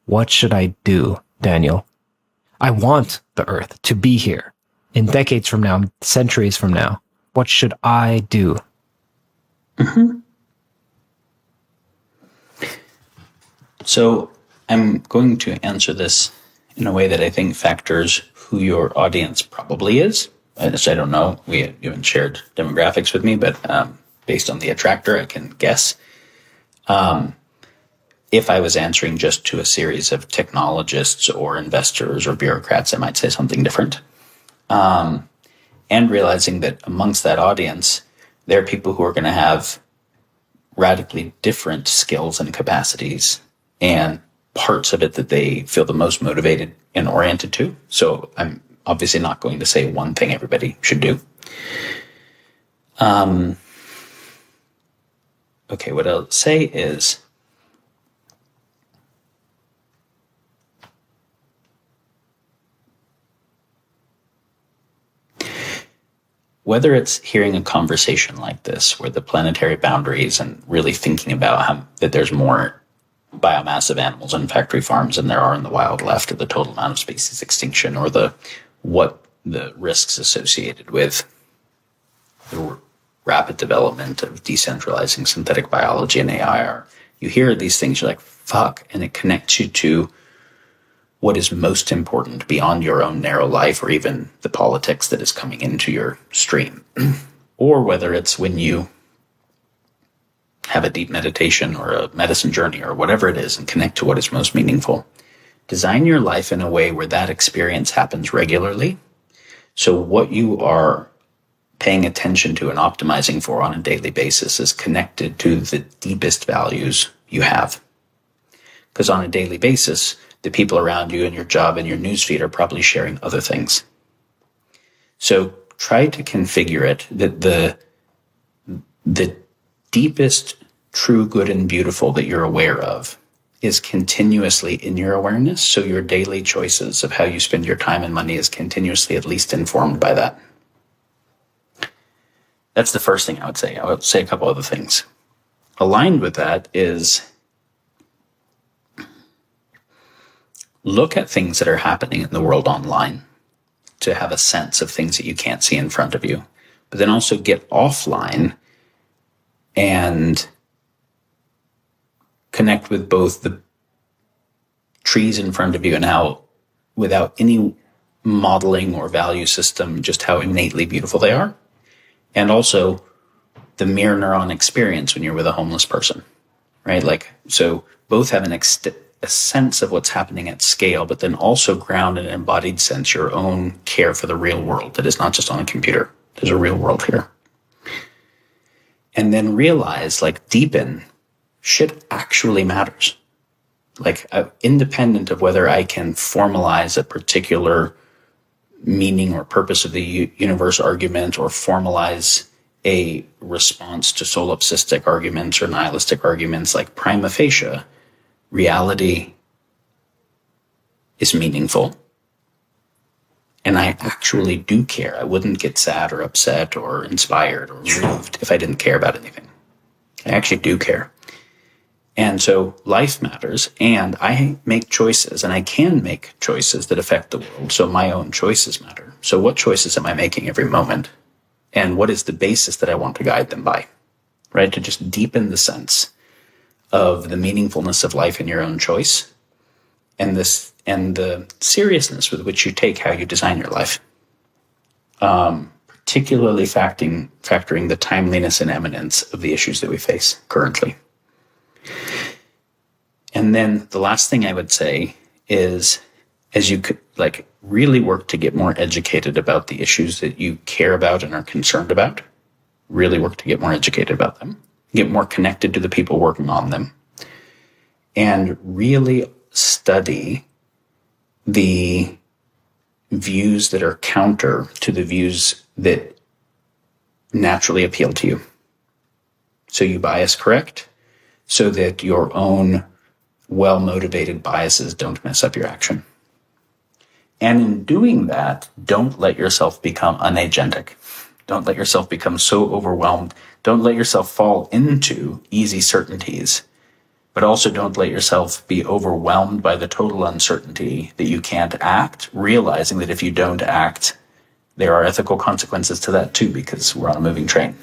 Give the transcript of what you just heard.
What should I do, Daniel? I want the Earth to be here in decades from now, centuries from now. What should I do? Mm-hmm. So I'm going to answer this in a way that I think factors who your audience probably is. I don't know. You haven't shared demographics with me, but based on the attractor, I can guess. If I was answering just to a series of technologists or investors or bureaucrats, I might say something different. And realizing that amongst that audience, there are people who are going to have radically different skills and capacities and parts of it that they feel the most motivated and oriented to. So I'm obviously not going to say one thing everybody should do. Okay, what I'll say is, whether it's hearing a conversation like this, where the planetary boundaries and really thinking about that there's more biomass of animals in factory farms than there are in the wild left, or the total amount of species extinction, or what the risks associated with the rapid development of decentralizing synthetic biology and AI are. You hear these things, you're like, fuck, and it connects you to what is most important beyond your own narrow life or even the politics that is coming into your stream. Or whether it's when you have a deep meditation or a medicine journey or whatever it is and connect to what is most meaningful. Design your life in a way where that experience happens regularly. So what you are paying attention to and optimizing for on a daily basis is connected to the deepest values you have. Because on a daily basis, the people around you and your job and your newsfeed are probably sharing other things. So try to configure it that the deepest true good and beautiful that you're aware of is continuously in your awareness. So your daily choices of how you spend your time and money is continuously at least informed by that. That's the first thing I would say. I would say a couple other things. Aligned with that is look at things that are happening in the world online to have a sense of things that you can't see in front of you. But then also get offline and connect with both the trees in front of you and how, without any modeling or value system, just how innately beautiful they are. And also the mirror neuron experience when you're with a homeless person, right? Like, so both have a sense of what's happening at scale, but then also ground in an embodied sense, your own care for the real world that is not just on a computer. There's a real world here. And then realize, like, deepen, shit actually matters. Like, independent of whether I can formalize a particular meaning or purpose of the universe argument or formalize a response to solipsistic arguments or nihilistic arguments, like prima facie, reality is meaningful. And I actually do care. I wouldn't get sad or upset or inspired or moved if I didn't care about anything. I actually do care. And so life matters, and I make choices, and I can make choices that affect the world. So my own choices matter. So what choices am I making every moment? And what is the basis that I want to guide them by? Right? To just deepen the sense of the meaningfulness of life in your own choice, and the seriousness with which you take how you design your life. Particularly factoring the timeliness and eminence of the issues that we face currently. And then the last thing I would say is, as you could really work to get more educated about the issues that you care about and are concerned about, really work to get more educated about them, get more connected to the people working on them, and really study the views that are counter to the views that naturally appeal to you. So you bias correct so that your own well-motivated biases don't mess up your action. And in doing that, don't let yourself become unagentic. Don't let yourself become so overwhelmed. Don't let yourself fall into easy certainties but also don't let yourself be overwhelmed by the total uncertainty that you can't act, realizing that if you don't act, there are ethical consequences to that too, because we're on a moving train.